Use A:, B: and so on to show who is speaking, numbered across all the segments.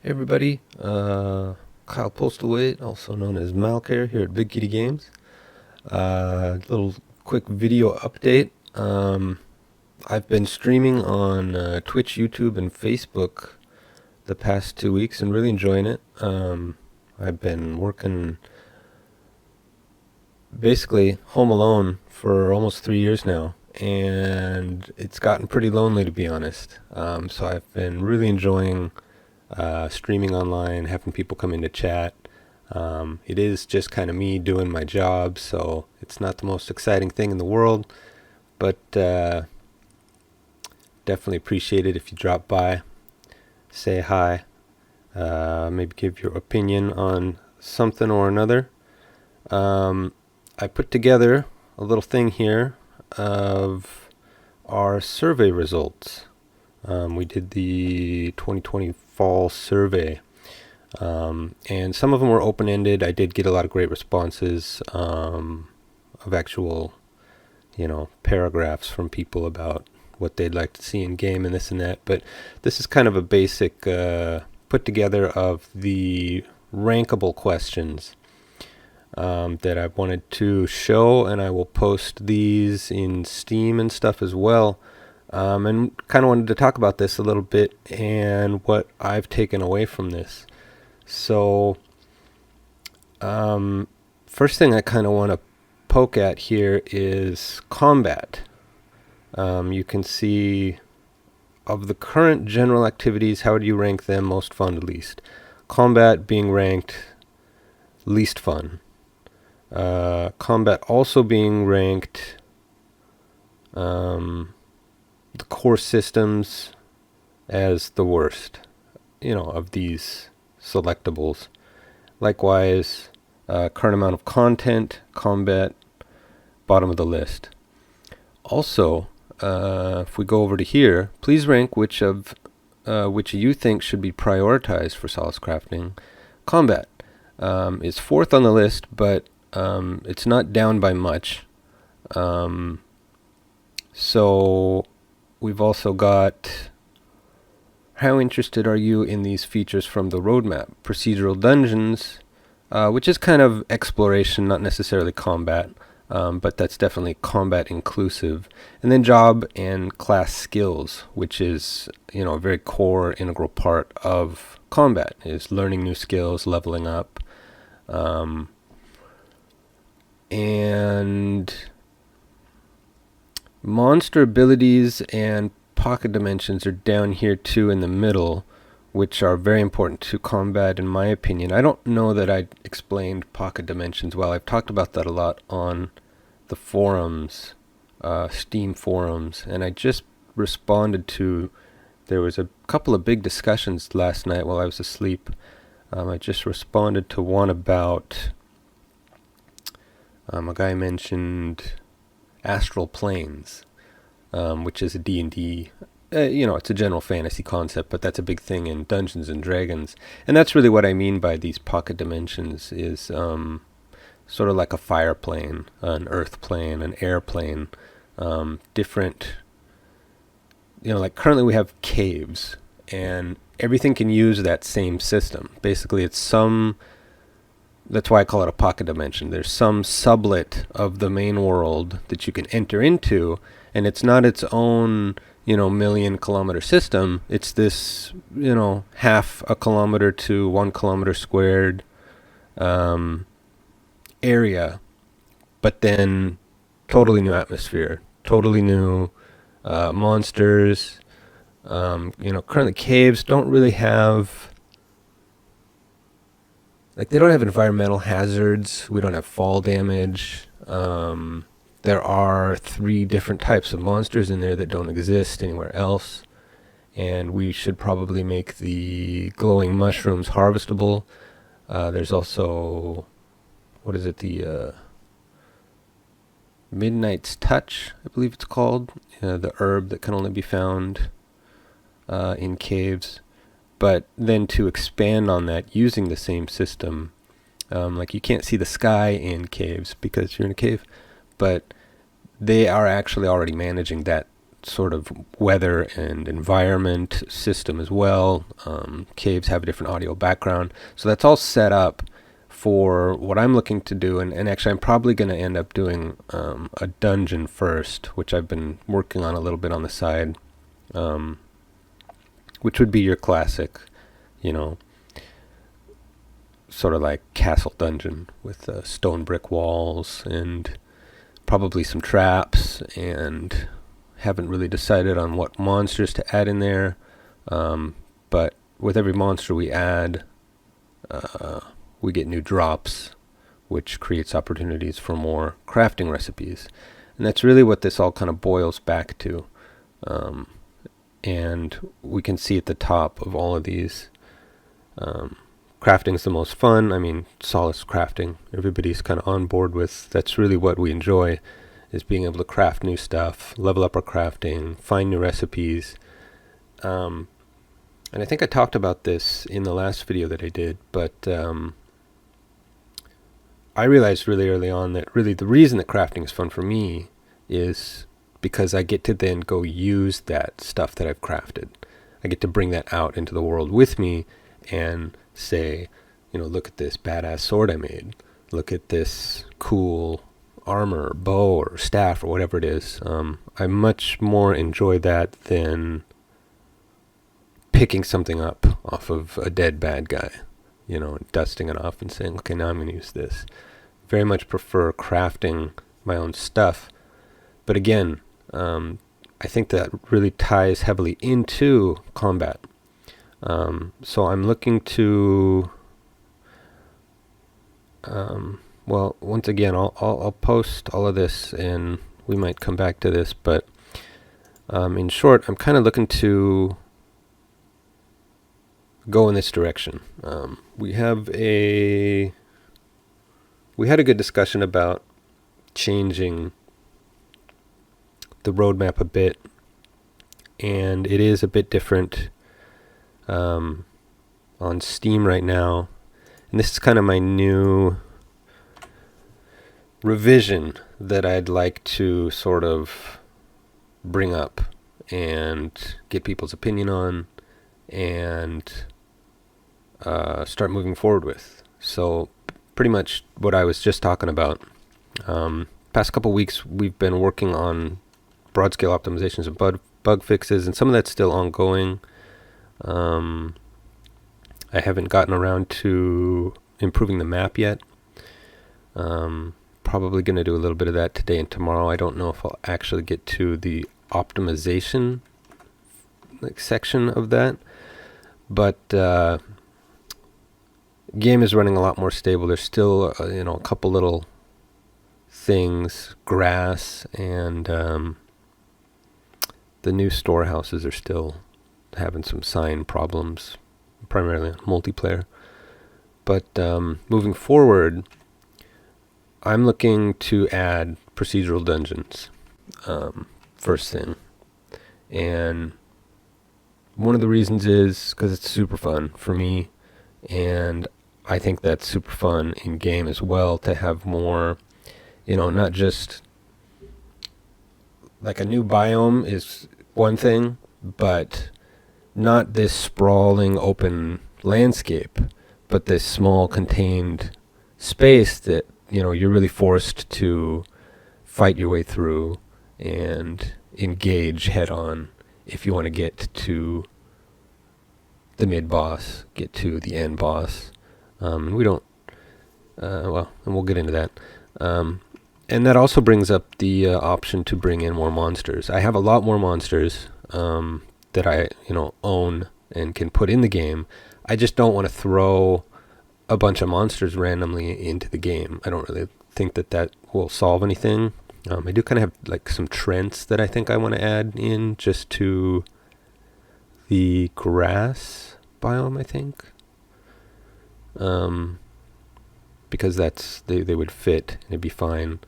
A: Hey everybody, Kyle Postlethwaite, also known as Malcare here at Big Kitty Games. Little quick video update. I've been streaming on Twitch, YouTube, and Facebook the past 2 weeks and really enjoying it. I've been working basically home alone for almost 3 years now, and it's gotten pretty lonely to be honest. So I've been really enjoying streaming online, having people come in to chat. It is just kind of me doing my job, so it's not the most exciting thing in the world, but definitely appreciate it if you drop by, say hi, maybe give your opinion on something or another. I put together a little thing here of our survey results. We did the 2020 fall survey, and some of them were open-ended. I did get a lot of great responses of actual, paragraphs from people about what they'd like to see in game and this and that. But this is kind of a basic put together of the rankable questions that I wanted to show, and I will post these in Steam and stuff as well. And kind of wanted to talk about this a little bit and what I've taken away from this. So, first thing I kind of want to poke at here is combat. You can see of the current general activities, how do you rank them most fun to least? Combat being ranked least fun. Combat also being ranked the core systems as the worst, of these selectables. Likewise, current amount of content, combat, bottom of the list. Also, if we go over to here, please rank which you think should be prioritized for Solace Crafting. Combat is fourth on the list, but it's not down by much. So we've also got, how interested are you in these features from the roadmap? Procedural dungeons, which is kind of exploration, not necessarily combat, but that's definitely combat inclusive. And then job and class skills, which is, a very core integral part of combat, is learning new skills, leveling up. And monster abilities and pocket dimensions are down here too in the middle, which are very important to combat in my opinion. I don't know that I explained pocket dimensions well. I've talked about that a lot on the forums, Steam forums, and I just responded to, there was a couple of big discussions last night while I was asleep. I just responded to one about, a guy mentioned astral planes, which is a D&D, it's a general fantasy concept, but that's a big thing in Dungeons and Dragons. And that's really what I mean by these pocket dimensions, is sort of like a fire plane, an earth plane, an air plane, different, like currently we have caves, and everything can use that same system. Basically, that's why I call it a pocket dimension. There's some sublet of the main world that you can enter into, and it's not its own, million-kilometer system. It's this, half a kilometer to 1 kilometer squared area, but then totally new atmosphere, totally new monsters. Currently caves don't really have, they don't have environmental hazards. We don't have fall damage. There are 3 different types of monsters in there that don't exist anywhere else. And we should probably make the glowing mushrooms harvestable. There's also, the Midnight's Touch, I believe it's called. The herb that can only be found in caves. But then to expand on that using the same system, you can't see the sky in caves because you're in a cave, but they are actually already managing that sort of weather and environment system as well. Caves have a different audio background. So that's all set up for what I'm looking to do. And actually, I'm probably going to end up doing a dungeon first, which I've been working on a little bit on the side, which would be your classic, sort of like castle dungeon with stone brick walls and probably some traps, and haven't really decided on what monsters to add in there. But with every monster we add, we get new drops, which creates opportunities for more crafting recipes. And that's really what this all kind of boils back to. And we can see at the top of all of these, crafting's the most fun. I mean, Solace Crafting, everybody's kind of on board with. That's really what we enjoy, is being able to craft new stuff, level up our crafting, find new recipes. And I think I talked about this in the last video that I did, but I realized really early on that really the reason that crafting is fun for me is because I get to then go use that stuff that I've crafted. I get to bring that out into the world with me and say, look at this badass sword I made. Look at this cool armor, or bow, or staff, or whatever it is. I much more enjoy that than picking something up off of a dead bad guy, and dusting it off and saying, okay, now I'm going to use this. Very much prefer crafting my own stuff. But again, I think that really ties heavily into combat. So I'm looking to, well, once again, I'll post all of this, and we might come back to this, but in short, I'm kind of looking to go in this direction. We had a good discussion about changing the roadmap a bit, and it is a bit different on Steam right now. And this is kind of my new revision that I'd like to sort of bring up and get people's opinion on and start moving forward with. So pretty much what I was just talking about. Past couple weeks we've been working on broad scale optimizations and bug fixes, and some of that's still ongoing. I haven't gotten around to improving the map yet. Probably going to do a little bit of that today and tomorrow. I don't know if I'll actually get to the optimization section of that, but game is running a lot more stable. There's still a couple little things, grass, and the new storehouses are still having some sign problems, primarily on multiplayer. But moving forward, I'm looking to add procedural dungeons first thing. And one of the reasons is because it's super fun for me, and I think that's super fun in game as well, to have more, not just like a new biome is one thing, but not this sprawling open landscape, but this small contained space that, you're really forced to fight your way through and engage head on if you want to get to the mid boss, get to the end boss. And we don't, and we'll get into that. And that also brings up the option to bring in more monsters. I have a lot more monsters that I, own and can put in the game. I just don't want to throw a bunch of monsters randomly into the game. I don't really think that will solve anything. I do kind of have like some trents that I think I want to add in just to the grass biome, I think. Because they would fit and it'd be fine.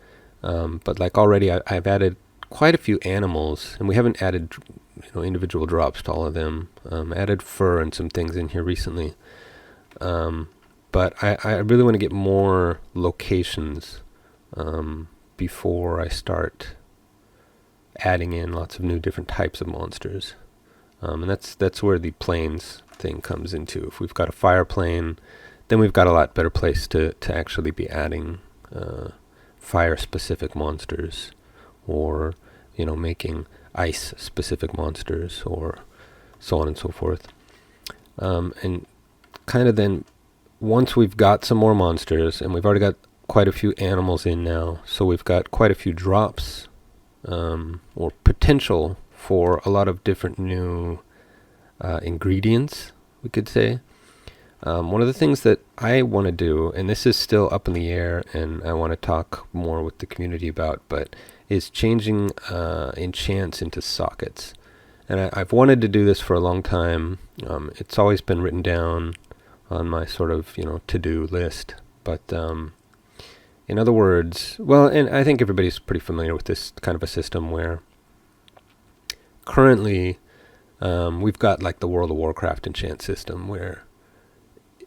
A: But like already I've added quite a few animals, and we haven't added individual drops to all of them. Added fur and some things in here recently. But I really want to get more locations before I start adding in lots of new different types of monsters. And that's where the planes thing comes into. If we've got a fire plane, then we've got a lot better place to actually be adding fire-specific monsters, or making ice-specific monsters, or so on and so forth. And kind of then, once we've got some more monsters, and we've already got quite a few animals in now, so we've got quite a few drops, or potential for a lot of different new ingredients, we could say. One of the things that I want to do, and this is still up in the air, and I want to talk more with the community about, but is changing enchants into sockets. And I've wanted to do this for a long time. It's always been written down on my sort of to-do list. But in other words, well, and I think everybody's pretty familiar with this kind of a system where currently we've got like the World of Warcraft enchant system, where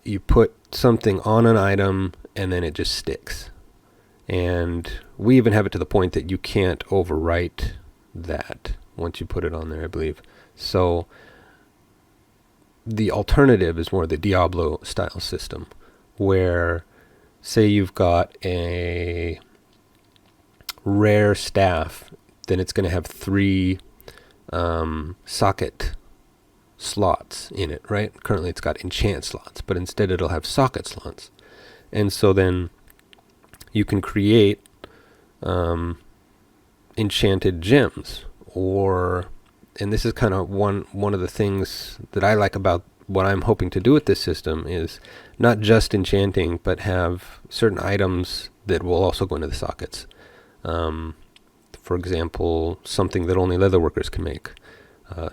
A: you put something on an item and then it just sticks. And we even have it to the point that you can't overwrite that once you put it on there, I believe. So the alternative is more the Diablo style system, where say you've got a rare staff, then it's going to have 3 socket slots in it, right? Currently it's got enchant slots, but instead it'll have socket slots. And so then you can create enchanted gems, and this is kind of one of the things that I like about what I'm hoping to do with this system, is not just enchanting, but have certain items that will also go into the sockets. For example, something that only leatherworkers can make,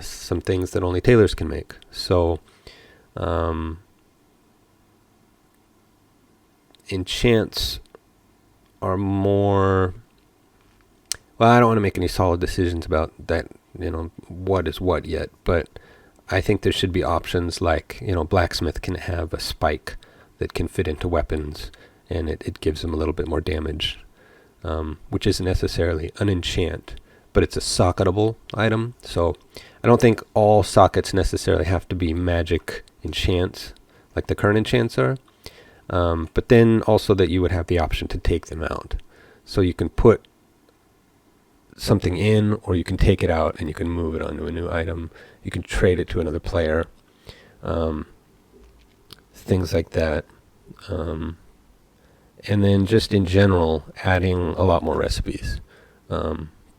A: some things that only tailors can make. So enchants are more, well, I don't want to make any solid decisions about that, what is what yet, but I think there should be options like, blacksmith can have a spike that can fit into weapons, and it gives them a little bit more damage, which isn't necessarily an enchant, but it's a socketable item. So I don't think all sockets necessarily have to be magic enchants like the current enchants are, but then also that you would have the option to take them out. So you can put something in, or you can take it out and you can move it onto a new item. You can trade it to another player, things like that. And then just in general, adding a lot more recipes,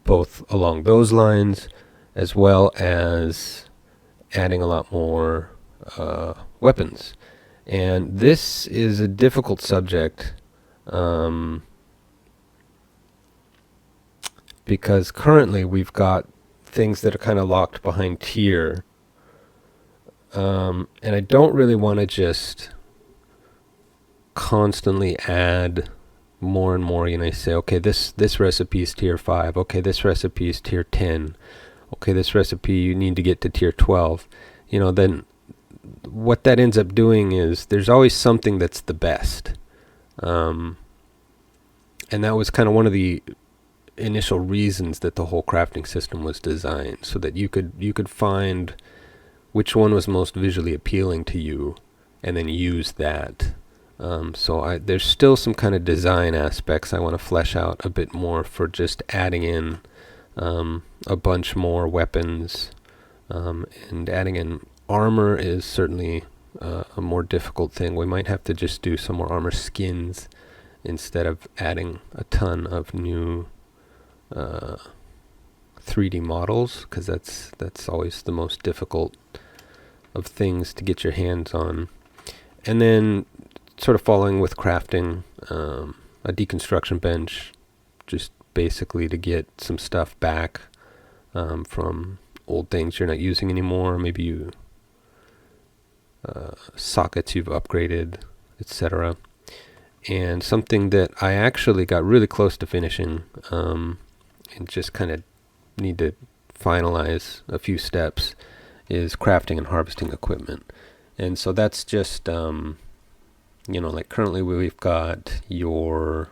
A: both along those lines, as well as adding a lot more weapons. And this is a difficult subject, because currently we've got things that are kind of locked behind tier, and I don't really want to just constantly add more and more. Say, okay, this recipe is tier 5, okay, this recipe is tier 10, okay, this recipe you need to get to tier 12. Then what that ends up doing is there's always something that's the best, and that was kind of one of the initial reasons that the whole crafting system was designed, so that you could find which one was most visually appealing to you and then use that. So there's still some kind of design aspects I want to flesh out a bit more for just adding in a bunch more weapons, and adding in armor is certainly a more difficult thing. We might have to just do some more armor skins instead of adding a ton of new 3D models, because that's always the most difficult of things to get your hands on. And then sort of following with crafting a deconstruction bench, just basically to get some stuff back from old things you're not using anymore, maybe you sockets you've upgraded, etc. And something that I actually got really close to finishing, and just kind of need to finalize a few steps, is crafting and harvesting equipment. And so that's just like currently we've got your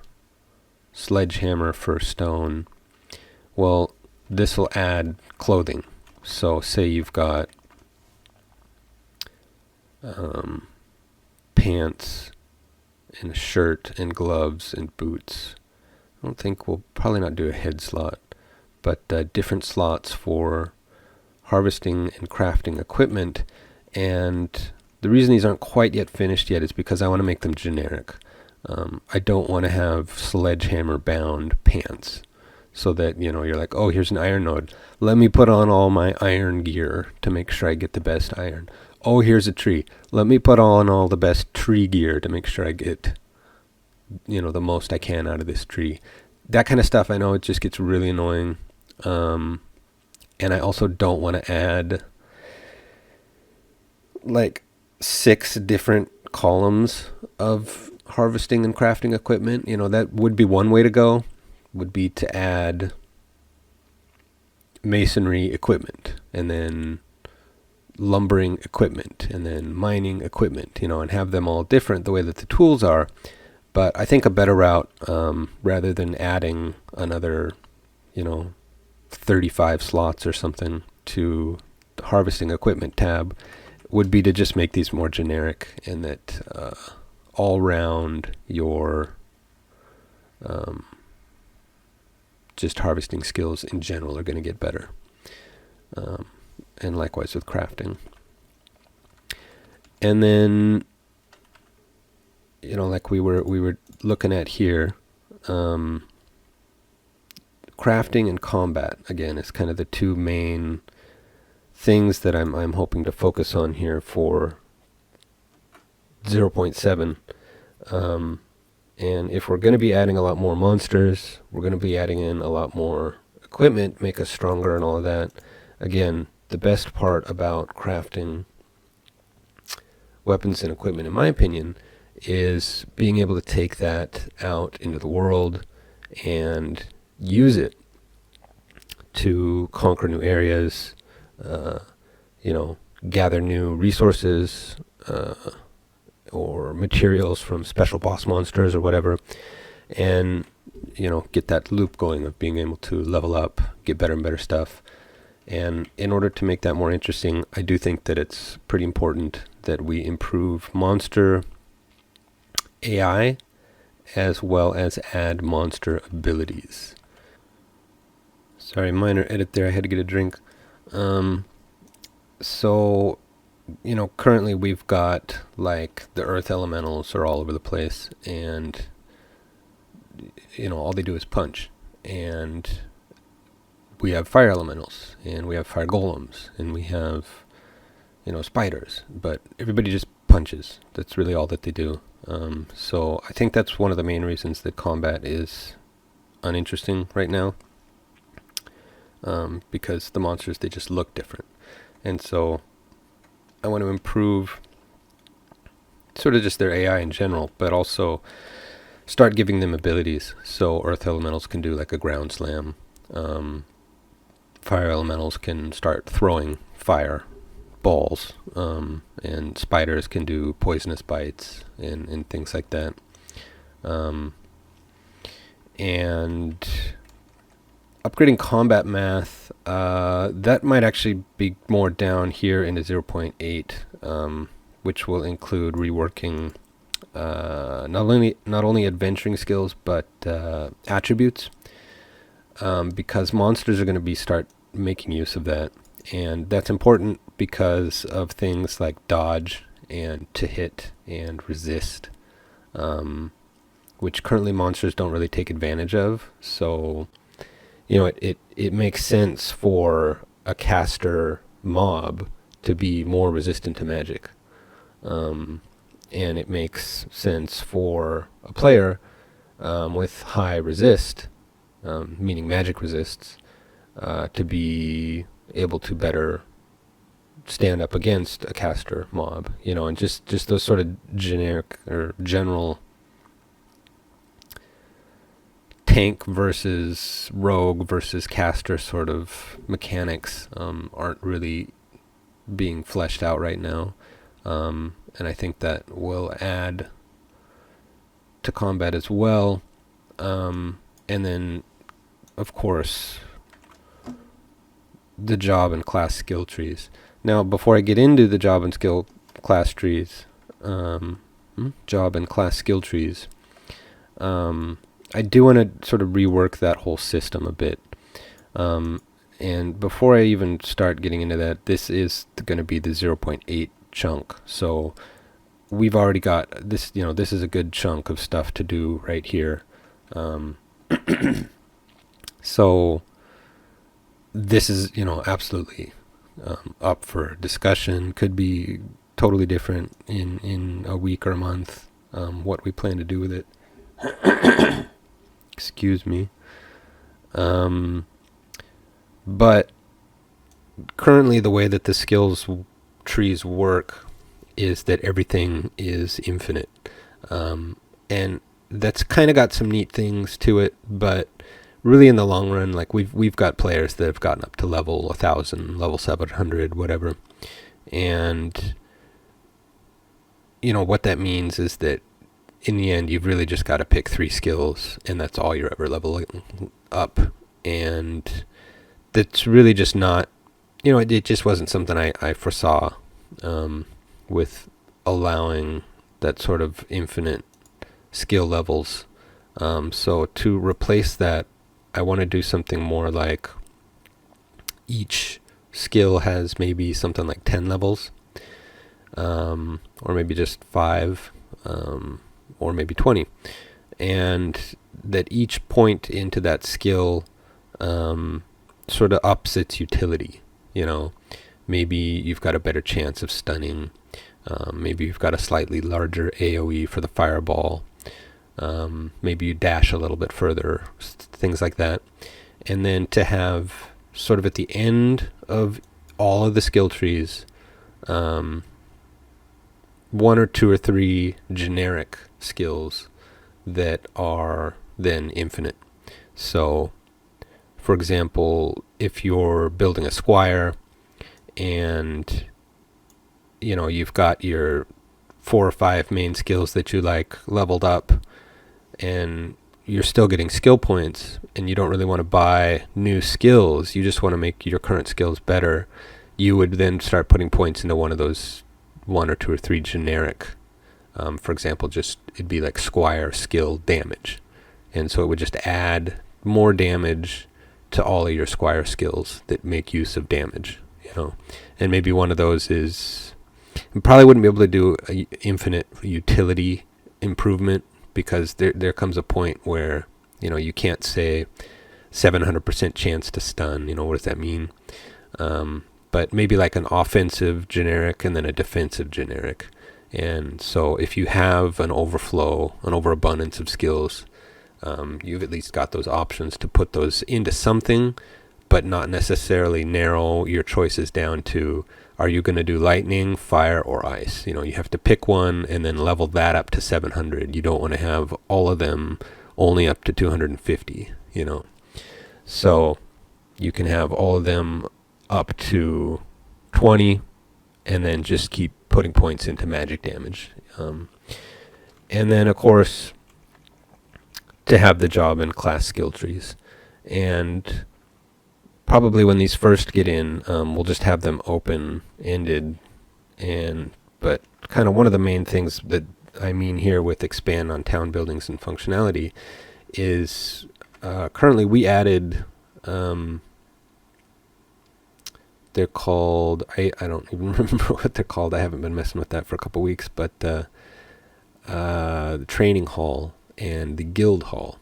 A: sledgehammer for stone. Well, this will add clothing. So say you've got pants and a shirt and gloves and boots. I don't think we'll probably not do a head slot, but different slots for harvesting and crafting equipment. And the reason these aren't quite yet finished yet is because I want to make them generic. I don't want to have sledgehammer bound pants so that, you're like, oh, here's an iron node. Let me put on all my iron gear to make sure I get the best iron. Oh, here's a tree. Let me put on all the best tree gear to make sure I get, the most I can out of this tree. That kind of stuff, I know it just gets really annoying. And I also don't want to add like 6 different columns of harvesting and crafting equipment. That would be one way to go, would be to add masonry equipment, and then lumbering equipment, and then mining equipment, and have them all different the way that the tools are. But I think a better route, rather than adding another, 35 slots or something to the harvesting equipment tab, would be to just make these more generic, and that all round your just harvesting skills in general are going to get better. And likewise with crafting. And then, like we were looking at here, crafting and combat, again, is kind of the two main things that I'm hoping to focus on here for 0.7. And if we're going to be adding a lot more monsters, we're going to be adding in a lot more equipment, make us stronger and all of that. Again, the best part about crafting weapons and equipment, in my opinion, is being able to take that out into the world and use it to conquer new areas, gather new resources, or materials from special boss monsters or whatever, and get that loop going of being able to level up, get better and better stuff. And in order to make that more interesting, I do think that it's pretty important that we improve monster AI as well as add monster abilities. Sorry, minor edit there, I had to get a drink. So currently we've got like the earth elementals are all over the place, and all they do is punch. And we have fire elementals, and we have fire golems, and we have spiders, but everybody just punches. That's really all that they do. So I think that's one of the main reasons that combat is uninteresting right now, because the monsters, they just look different. And so I want to improve sort of just their AI in general, but also start giving them abilities. So earth elementals can do like a ground slam. Fire elementals can start throwing fire balls, and spiders can do poisonous bites and things like that. And upgrading combat math, that might actually be more down here into 0.8, which will include reworking not only adventuring skills but attributes, because monsters are going to start making use of that, and that's important because of things like dodge and to hit and resist, which currently monsters don't really take advantage of. So it makes sense for a caster mob to be more resistant to magic, and it makes sense for a player with high resist, meaning magic resists, to be able to better stand up against a caster mob, and just those sort of generic or general tank versus rogue versus caster sort of mechanics aren't really being fleshed out right now, and I think that will add to combat as well. And then, of course, the job and class skill trees. Now, before I get into the job and skill class trees, job and class skill trees, I do want to sort of rework that whole system a bit. And before I even start getting into that, this is going to be the 0.8 chunk. So we've already got this, this is a good chunk of stuff to do right here. So this is, absolutely up for discussion. Could be totally different in a week or a month, what we plan to do with it. Excuse me. But currently the way that the skills trees work is that everything is infinite. And that's kind of got some neat things to it, but really in the long run, like we've got players that have gotten up to level 1,000, level 700, whatever. And what that means is that in the end, you've really just got to pick 3 skills, and that's all you're ever leveling up. And that's really just not, it just wasn't something I foresaw with allowing that sort of infinite skill levels. So to replace that, I want to do something more like each skill has maybe something like 10 levels, or maybe just 5, or maybe 20. And that each point into that skill sort of ups its utility. Maybe you've got a better chance of stunning. Maybe you've got a slightly larger AoE for the fireball. Maybe you dash a little bit further, things like that. And then to have sort of at the end of all of the skill trees, 1 or 2 or 3 generic skills that are then infinite. So, for example, if you're building a squire and you've got your 4 or 5 main skills that you like leveled up, and you're still getting skill points, and you don't really want to buy new skills, you just want to make your current skills better, you would then start putting points into one of those 1 or 2 or 3 generic. For example, it'd be like squire skill damage. And so it would just add more damage to all of your squire skills that make use of damage, And maybe one of those is, you probably wouldn't be able to do an infinite utility improvement, because there comes a point where, you can't say 700% chance to stun. What does that mean? But maybe like an offensive generic and then a defensive generic. And so if you have an overabundance of skills, you've at least got those options to put those into something, but not necessarily narrow your choices down to, are you going to do lightning, fire, or ice? You have to pick one and then level that up to 700. You don't want to have all of them only up to 250, So you can have all of them up to 20 and then just keep putting points into magic damage. And then, of course, to have the job and class skill trees. And probably when these first get in, we'll just have them open-ended. But kind of one of the main things that I mean here with expand on town buildings and functionality is currently we added, they're called, I don't even remember what they're called. I haven't been messing with that for a couple weeks, but the training hall and the guild hall.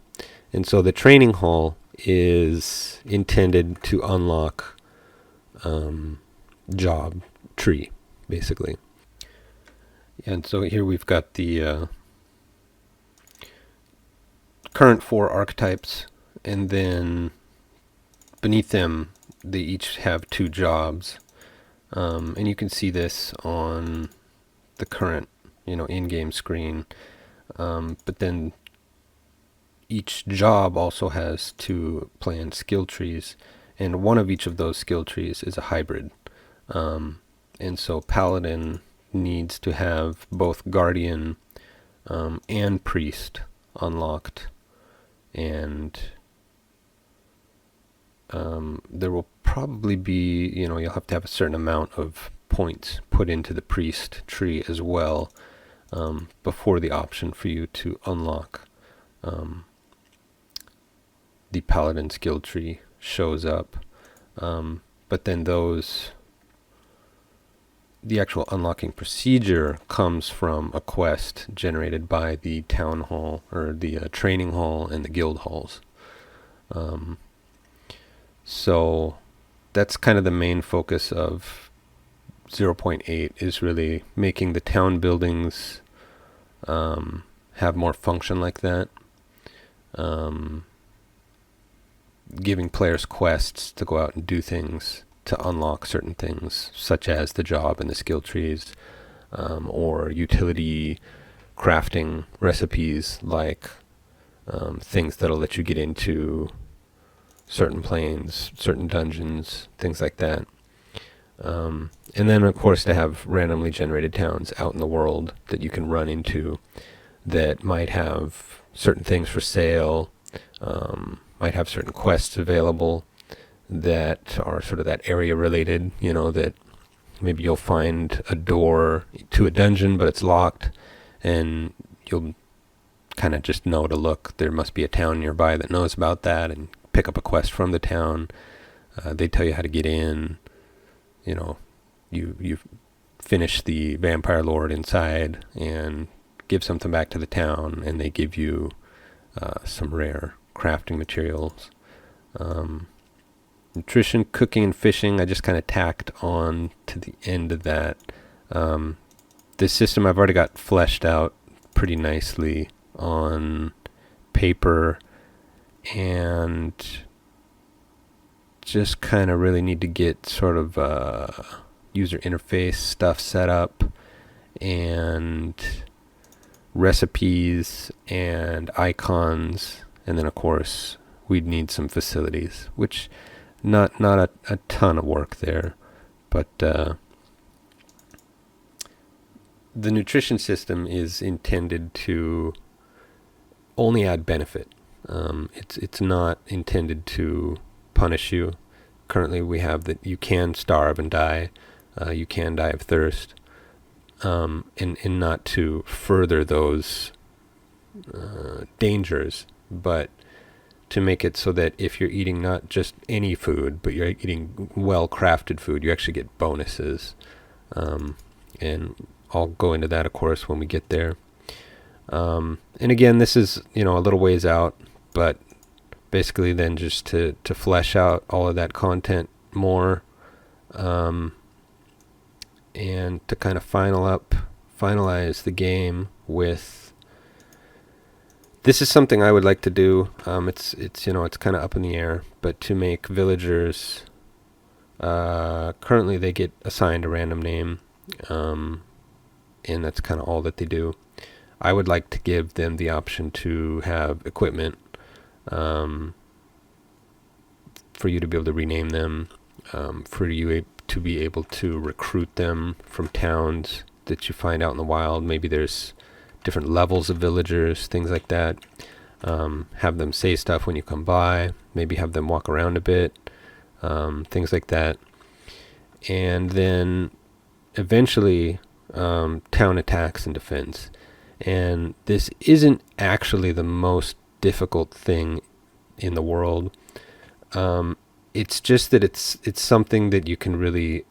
A: And so the training hall is intended to unlock job tree, basically. And so here we've got the current 4 archetypes, and then beneath them they each have 2 jobs, and you can see this on the current in-game screen, but then each job also has 2 planned skill trees, and one of each of those skill trees is a hybrid. And so Paladin needs to have both Guardian and Priest unlocked, and there will probably be, you'll have to have a certain amount of points put into the priest tree as well, before the option for you to unlock the paladin skill tree shows up. But then the actual unlocking procedure comes from a quest generated by the town hall, or the training hall and the guild halls. So that's kind of the main focus of 0.8, is really making the town buildings have more function like that. Giving players quests to go out and do things to unlock certain things, such as the job and the skill trees, or utility crafting recipes, like things that'll let you get into certain planes, certain dungeons, things like that. And then, of course, to have randomly generated towns out in the world that you can run into that might have certain things for sale, might have certain quests available that are sort of that area related, that maybe you'll find a door to a dungeon, but it's locked, and you'll kind of just know to look. There must be a town nearby that knows about that, and pick up a quest from the town. They tell you how to get in. You finish the vampire lord inside and give something back to the town, and they give you some rare crafting materials. Nutrition, cooking, and fishing, I just kind of tacked on to the end of that. This system I've already got fleshed out pretty nicely on paper, and just kind of really need to get sort of user interface stuff set up, and recipes and icons, and then of course we'd need some facilities, which not a ton of work there, but the nutrition system is intended to only add benefit. It's not intended to punish you. Currently we have that you can starve and die, you can die of thirst, and not to further those dangers, but to make it so that if you're eating not just any food, but you're eating well-crafted food, you actually get bonuses. And I'll go into that, of course, when we get there. And again, this is, a little ways out, but basically then just to flesh out all of that content more, and to kind of finalize the game with. This is something I would like to do. It's kind of up in the air, but to make villagers, currently they get assigned a random name, and that's kind of all that they do. I would like to give them the option to have equipment, for you to be able to rename them, for you to be able to recruit them from towns that you find out in the wild. Maybe there's different levels of villagers, things like that. Have them say stuff when you come by, maybe have them walk around a bit, things like that. And then eventually town attacks and defense. And this isn't actually the most difficult thing in the world. It's just that it's something that you can really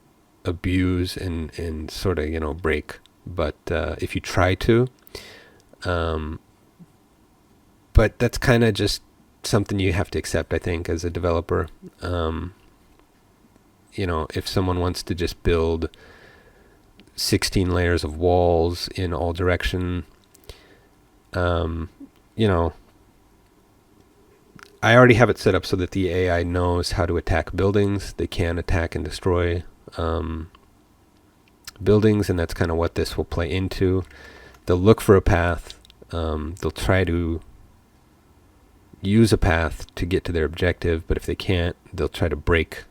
A: abuse and sort of break. But if you try to, but that's kind of just something you have to accept, I think, as a developer. If someone wants to just build 16 layers of walls in all direction, I already have it set up so that the AI knows how to attack buildings. They can attack and destroy buildings, and that's kind of what this will play into. They'll look for a path. They'll try to use a path to get to their objective, but if they can't, they'll try to break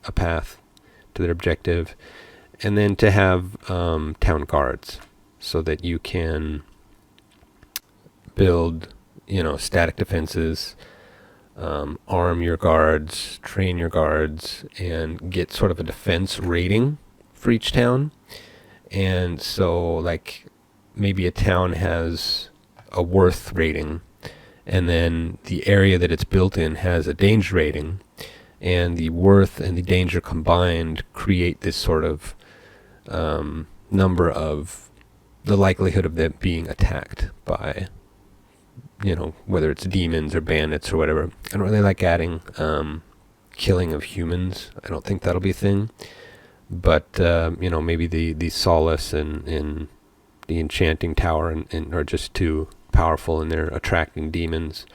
A: a path to their objective. And then to have town guards, so that you can build, static defenses, arm your guards, train your guards, and get sort of a defense rating for each town. And so, like, maybe a town has a worth rating, and then the area that it's built in has a danger rating, and the worth and the danger combined create this sort of number of the likelihood of them being attacked by, whether it's demons or bandits or whatever. I don't really like adding killing of humans. I don't think that'll be a thing. But, maybe the Solace and the Enchanting Tower and are just too powerful, and they're attracting demons.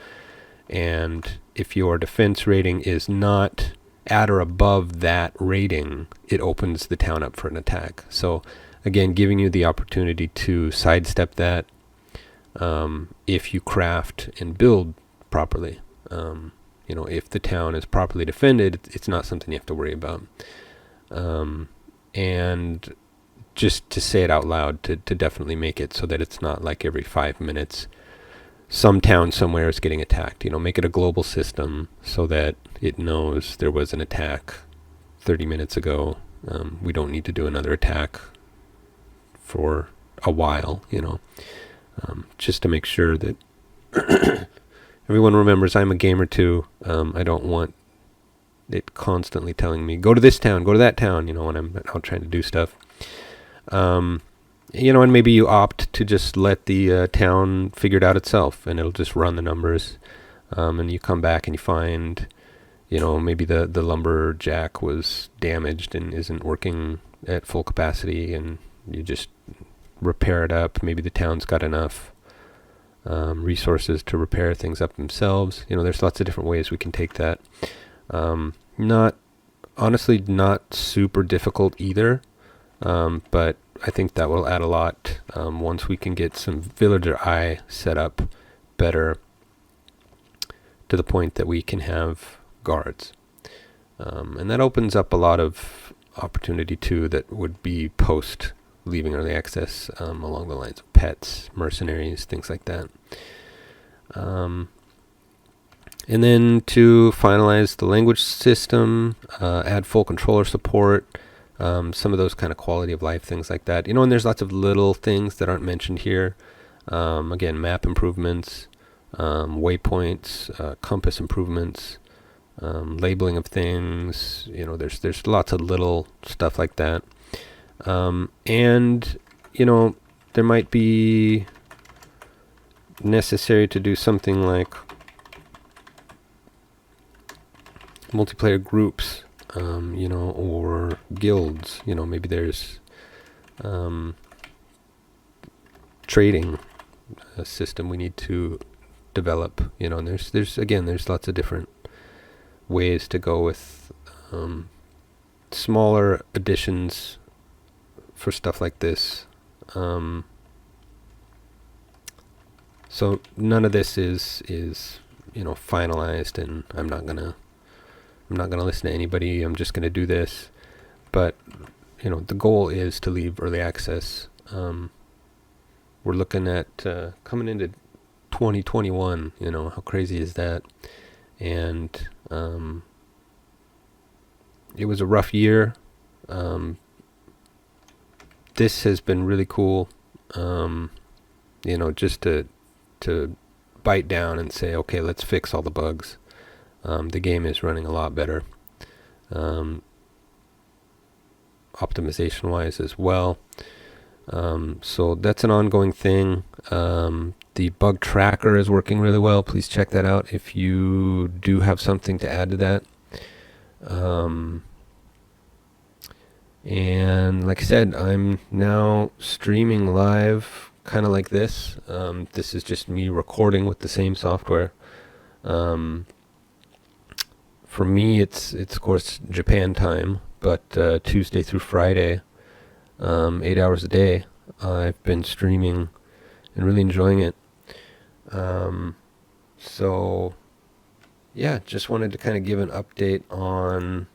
A: And if your defense rating is not at or above that rating, it opens the town up for an attack. So, again, giving you the opportunity to sidestep that if you craft and build properly. If the town is properly defended, it's not something you have to worry about. And just to say it out loud, to definitely make it so that it's not like every 5 minutes some town somewhere is getting attacked. Make it a global system so that it knows there was an attack 30 minutes ago. We don't need to do another attack for a while, just to make sure that everyone remembers I'm a gamer too. I don't want it constantly telling me, go to this town, go to that town, when I'm out trying to do stuff. And maybe you opt to just let the town figure it out itself, and it'll just run the numbers. And you come back and you find, maybe the lumberjack was damaged and isn't working at full capacity, and you just repair it up. Maybe the town's got enough resources to repair things up themselves. There's lots of different ways we can take that. Not super difficult either, but I think that will add a lot once we can get some villager eye set up better to the point that we can have guards. And that opens up a lot of opportunity too that would be post leaving early access, along the lines of pets, mercenaries, things like that. And then to finalize the language system, add full controller support, some of those kind of quality of life things like that. And there's lots of little things that aren't mentioned here. Again, map improvements, waypoints, compass improvements, labeling of things. There's lots of little stuff like that. And there might be necessary to do something like multiplayer groups, or guilds. Maybe there's trading system we need to develop. And there's lots of different ways to go with smaller additions for stuff like this. So none of this is finalized, and I'm not gonna listen to anybody. I'm just gonna do this. But the goal is to leave early access. We're looking at coming into 2021. How crazy is that? And it was a rough year. This has been really cool. Just to bite down and say, okay, let's fix all the bugs. The game is running a lot better, optimization-wise as well. So that's an ongoing thing. The bug tracker is working really well. Please check that out if you do have something to add to that. And like I said, I'm now streaming live, kind of like this. This is just me recording with the same software. For me, it's of course Japan time, but Tuesday through Friday, 8 hours a day, I've been streaming and really enjoying it. So yeah, just wanted to kind of give an update on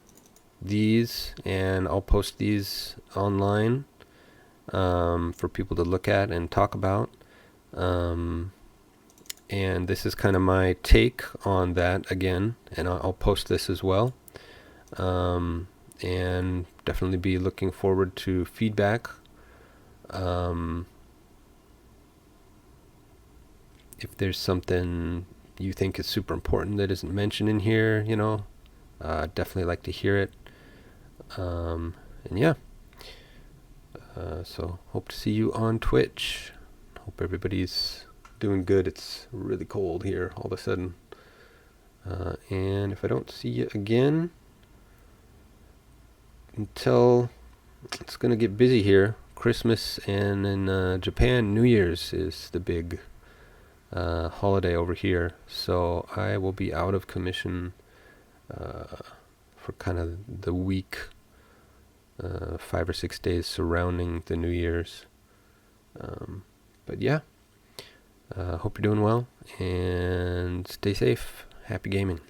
A: these, and I'll post these online for people to look at and talk about. And this is kind of my take on that again, and I'll post this as well. And definitely be looking forward to feedback. If there's something you think is super important that isn't mentioned in here, definitely like to hear it. And yeah, so hope to see you on Twitch. Hope everybody's doing good. It's really cold here all of a sudden. And if I don't see you again until it's going to get busy here, Christmas, and in Japan, New Year's is the big holiday over here. So I will be out of commission for kind of the week, 5 or 6 days surrounding the New Year's. But yeah, hope you're doing well, and stay safe. Happy gaming.